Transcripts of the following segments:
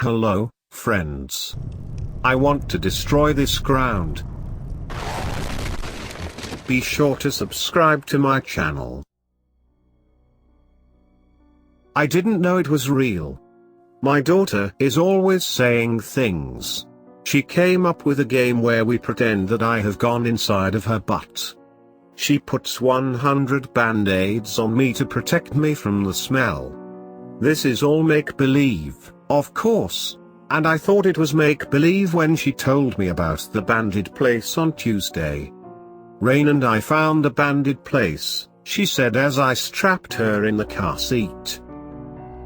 Hello, friends. I want to destroy this ground. Be sure to subscribe to my channel. I didn't know it was real. My daughter is always saying things. She came up with a game where we pretend that I have gone inside of her butt. She puts 100 band-aids on me to protect me from the smell. This is all make-believe, of course, and I thought it was make-believe when she told me about the bandit place on Tuesday. Rain and I found a bandit place, she said as I strapped her in the car seat.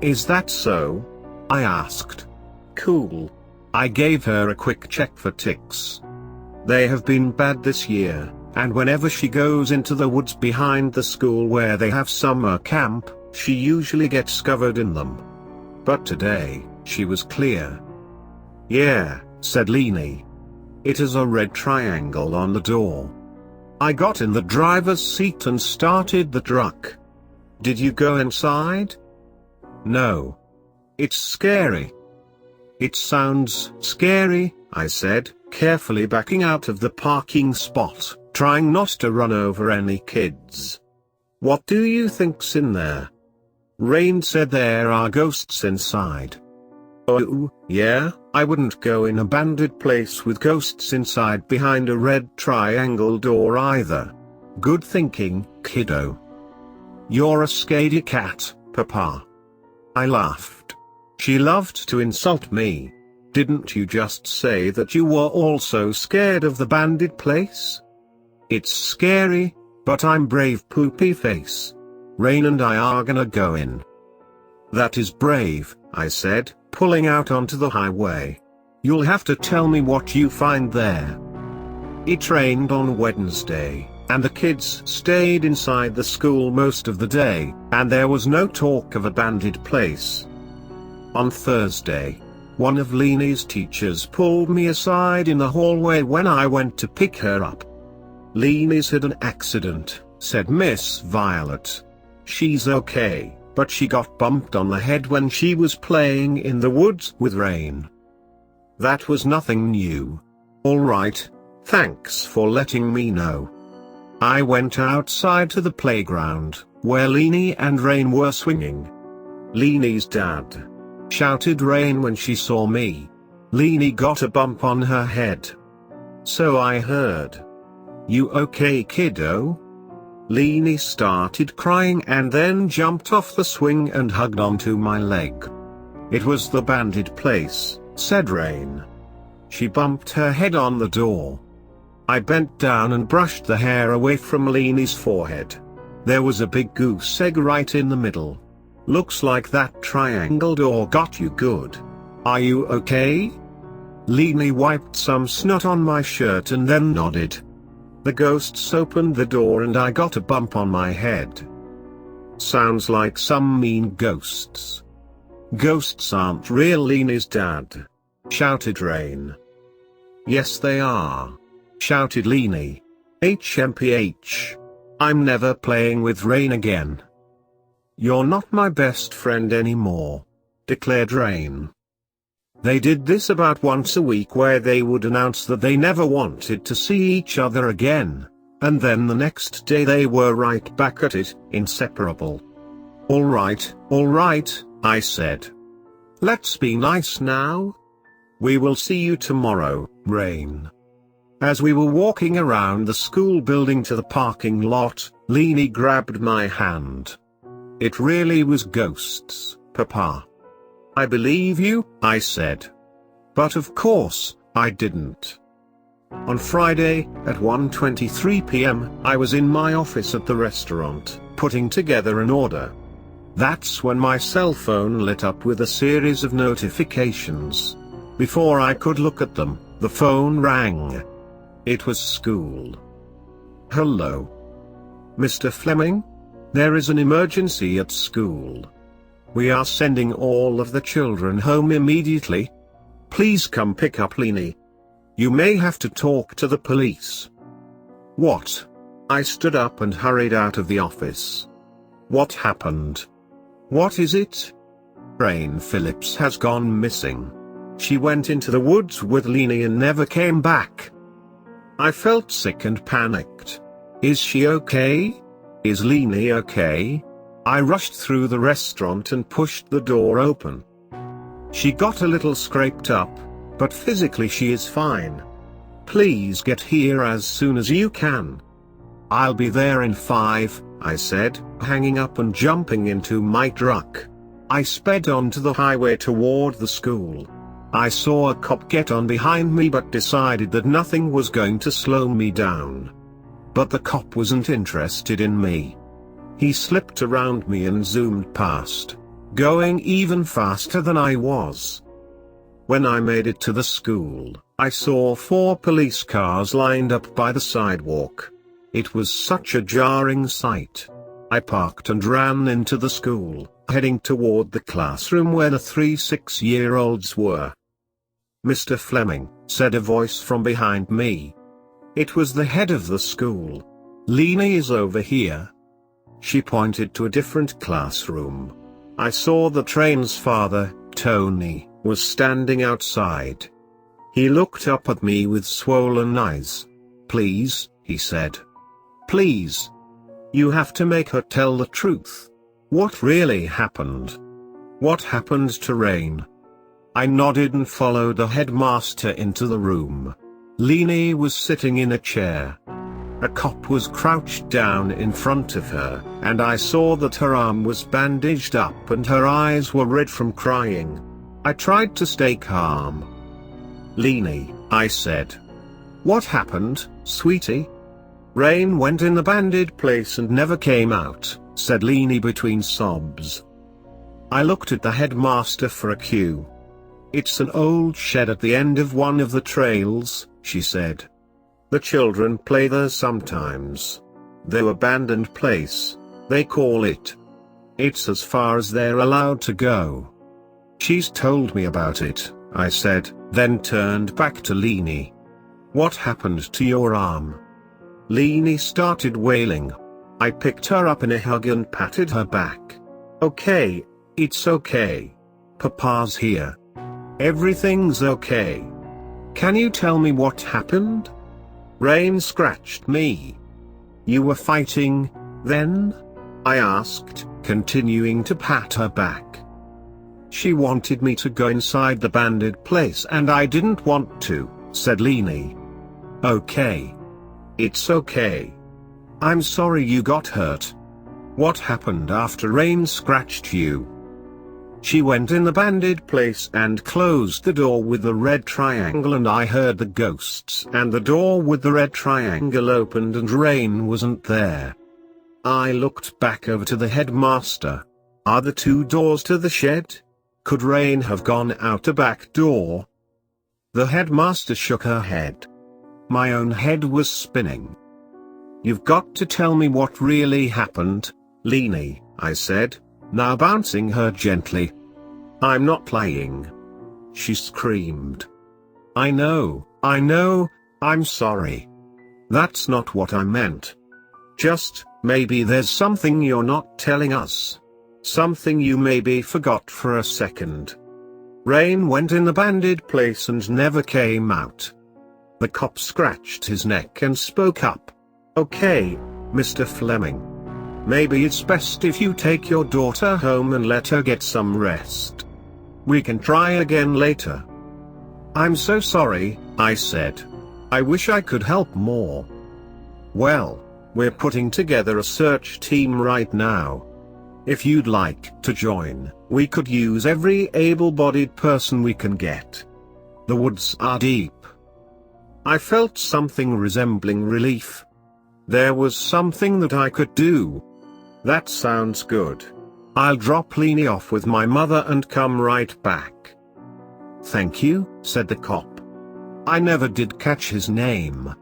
Is that so? I asked. Cool. I gave her a quick check for ticks. They have been bad this year, and whenever she goes into the woods behind the school where they have summer camp, she usually gets covered in them. But today, she was clear. Yeah, said Leanie. It is a red triangle on the door. I got in the driver's seat and started the truck. Did you go inside? No. It's scary. It sounds scary, I said, carefully backing out of the parking spot, trying not to run over any kids. What do you think's in there? Rain said there are ghosts inside. Oh, yeah, I wouldn't go in a bandit place with ghosts inside behind a red triangle door either. Good thinking, kiddo. You're a scaredy cat, Papa. I laughed. She loved to insult me. Didn't you just say that you were also scared of the bandit place? It's scary, but I'm brave, poopy face. Rain and I are gonna go in. That is brave, I said, pulling out onto the highway. You'll have to tell me what you find there. It rained on Wednesday, and the kids stayed inside the school most of the day, and there was no talk of a bandit place. On Thursday, one of Leanie's teachers pulled me aside in the hallway when I went to pick her up. Leanie's had an accident, said Miss Violet. She's okay, but she got bumped on the head when she was playing in the woods with Rain. That was nothing new. Alright, thanks for letting me know. I went outside to the playground, where Leanie and Rain were swinging. Leanie's dad, shouted Rain when she saw me. Leanie got a bump on her head. So I heard. You okay, kiddo? Leanie started crying and then jumped off the swing and hugged onto my leg. It was the bandit place, said Rain. She bumped her head on the door. I bent down and brushed the hair away from Leanie's forehead. There was a big goose egg right in the middle. Looks like that triangle door got you good. Are you okay? Leanie wiped some snot on my shirt and then nodded. The ghosts opened the door and I got a bump on my head. Sounds like some mean ghosts. Ghosts aren't real, Leanie's dad, shouted Rain. Yes they are, shouted Leanie. HMPH. I'm never playing with Rain again. You're not my best friend anymore, declared Rain. They did this about once a week where they would announce that they never wanted to see each other again, and then the next day they were right back at it, inseparable. Alright, I said. Let's be nice now. We will see you tomorrow, Rain. As we were walking around the school building to the parking lot, Leanie grabbed my hand. It really was ghosts, Papa. I believe you, I said. But of course, I didn't. On Friday, at 1:23 p.m., I was in my office at the restaurant, putting together an order. That's when my cell phone lit up with a series of notifications. Before I could look at them, the phone rang. It was school. Hello. Mr. Fleming? There is an emergency at school. We are sending all of the children home immediately. Please come pick up Leanie. You may have to talk to the police. What? I stood up and hurried out of the office. What happened? What is it? Rain Phillips has gone missing. She went into the woods with Leanie and never came back. I felt sick and panicked. Is she okay? Is Leanie okay? I rushed through the restaurant and pushed the door open. She got a little scraped up, but physically she is fine. Please get here as soon as you can. I'll be there in 5, I said, hanging up and jumping into my truck. I sped onto the highway toward the school. I saw a cop get on behind me but decided that nothing was going to slow me down. But the cop wasn't interested in me. He slipped around me and zoomed past, going even faster than I was. When I made it to the school, I saw 4 police cars lined up by the sidewalk. It was such a jarring sight. I parked and ran into the school, heading toward the classroom where the 3 6-year-olds were. "Mr. Fleming," said a voice from behind me. It was the head of the school. "Leanie is over here." She pointed to a different classroom. I saw the train's father, Tony, was standing outside. He looked up at me with swollen eyes. "Please," he said. "Please. You have to make her tell the truth. What really happened? What happened to Rain?" I nodded and followed the headmaster into the room. Leanie was sitting in a chair. A cop was crouched down in front of her, and I saw that her arm was bandaged up and her eyes were red from crying. I tried to stay calm. "Leanie," I said. "What happened, sweetie?" "Rain went in the banded place and never came out," said Leanie between sobs. I looked at the headmaster for a cue. "It's an old shed at the end of one of the trails," she said. "The children play there sometimes. The abandoned place, they call it. It's as far as they're allowed to go." "She's told me about it," I said, then turned back to Leanie. "What happened to your arm?" Leanie started wailing. I picked her up in a hug and patted her back. "Okay, it's okay. Papa's here. Everything's okay. Can you tell me what happened?" Rain scratched me. "You were fighting, then?" I asked, continuing to pat her back. "She wanted me to go inside the banded place and I didn't want to," said Leanie. "Okay. It's okay. I'm sorry you got hurt. What happened after Rain scratched you?" "She went in the banded place and closed the door with the red triangle and I heard the ghosts and the door with the red triangle opened and Rain wasn't there." I looked back over to the headmaster. "Are the 2 doors to the shed? Could Rain have gone out the back door?" The headmaster shook her head. My own head was spinning. "You've got to tell me what really happened, Leanie," I said, now bouncing her gently. "I'm not lying," she screamed. I know, I'm sorry. That's not what I meant. Just, maybe there's something you're not telling us. Something you maybe forgot for a second. Rain went in the banded place and never came out." The cop scratched his neck and spoke up. "Okay, Mr. Fleming. Maybe it's best if you take your daughter home and let her get some rest. We can try again later." "I'm so sorry," I said. "I wish I could help more." "Well, we're putting together a search team right now. If you'd like to join, we could use every able-bodied person we can get. The woods are deep." I felt something resembling relief. There was something that I could do. "That sounds good. I'll drop Leanie off with my mother and come right back." "Thank you," said the cop. I never did catch his name.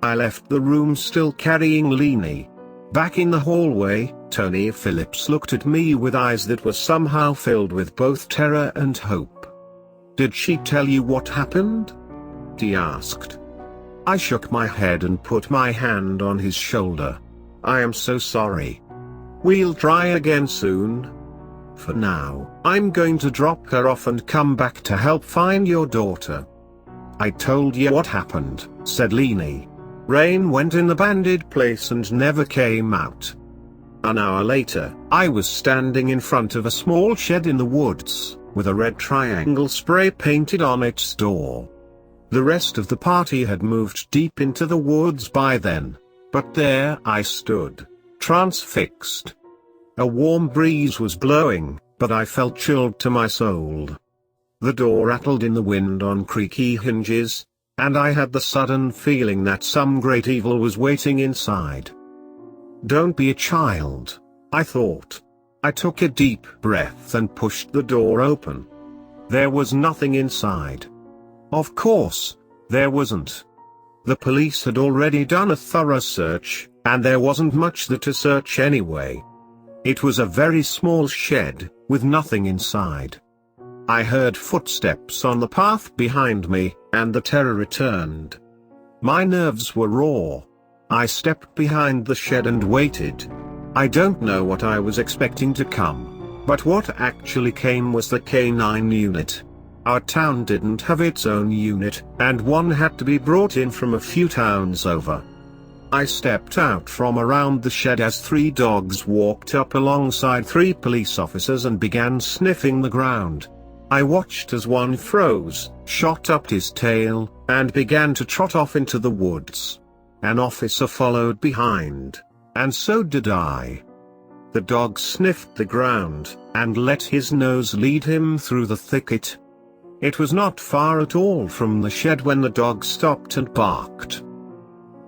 I left the room still carrying Leanie. Back in the hallway, Tony Phillips looked at me with eyes that were somehow filled with both terror and hope. "Did she tell you what happened?" he asked. I shook my head and put my hand on his shoulder. "I am so sorry. We'll try again soon. For now, I'm going to drop her off and come back to help find your daughter." "I told you what happened," said Leanie. "Rain went in the banded place and never came out." An hour later, I was standing in front of a small shed in the woods, with a red triangle spray painted on its door. The rest of the party had moved deep into the woods by then. But there I stood, transfixed. A warm breeze was blowing, but I felt chilled to my soul. The door rattled in the wind on creaky hinges, and I had the sudden feeling that some great evil was waiting inside. "Don't be a child," I thought. I took a deep breath and pushed the door open. There was nothing inside. Of course, there wasn't. The police had already done a thorough search, and there wasn't much there to search anyway. It was a very small shed, with nothing inside. I heard footsteps on the path behind me, and the terror returned. My nerves were raw. I stepped behind the shed and waited. I don't know what I was expecting to come, but what actually came was the K9 unit. Our town didn't have its own unit, and one had to be brought in from a few towns over. I stepped out from around the shed as 3 dogs walked up alongside 3 police officers and began sniffing the ground. I watched as one froze, shot up his tail, and began to trot off into the woods. An officer followed behind, and so did I. The dog sniffed the ground, and let his nose lead him through the thicket. It was not far at all from the shed when the dog stopped and barked.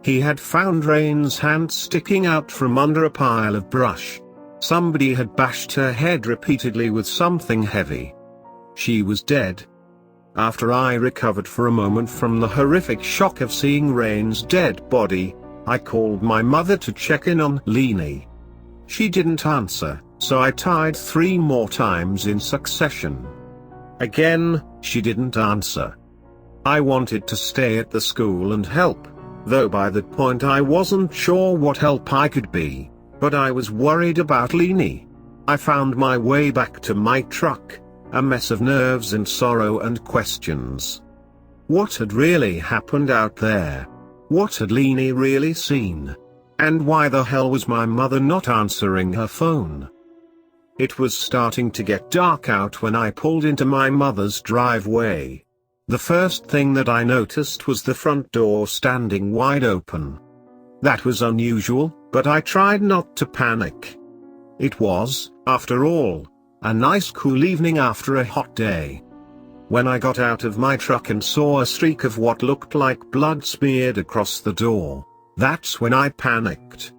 He had found Rain's hand sticking out from under a pile of brush. Somebody had bashed her head repeatedly with something heavy. She was dead. After I recovered for a moment from the horrific shock of seeing Rain's dead body, I called my mother to check in on Leanie. She didn't answer, so I tried 3 more times in succession. Again, she didn't answer. I wanted to stay at the school and help, though by that point I wasn't sure what help I could be, but I was worried about Leanie. I found my way back to my truck, a mess of nerves and sorrow and questions. What had really happened out there? What had Leanie really seen? And why the hell was my mother not answering her phone? It was starting to get dark out when I pulled into my mother's driveway. The first thing that I noticed was the front door standing wide open. That was unusual, but I tried not to panic. It was, after all, a nice cool evening after a hot day. When I got out of my truck and saw a streak of what looked like blood smeared across the door, that's when I panicked.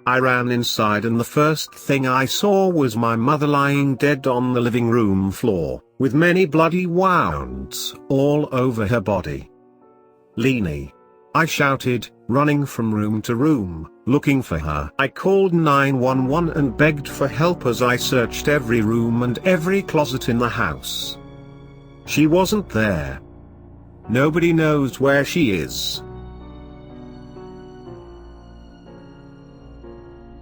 I ran inside and the first thing I saw was my mother lying dead on the living room floor, with many bloody wounds all over her body. "Leanie!" I shouted, running from room to room, looking for her. I called 911 and begged for help as I searched every room and every closet in the house. She wasn't there. Nobody knows where she is.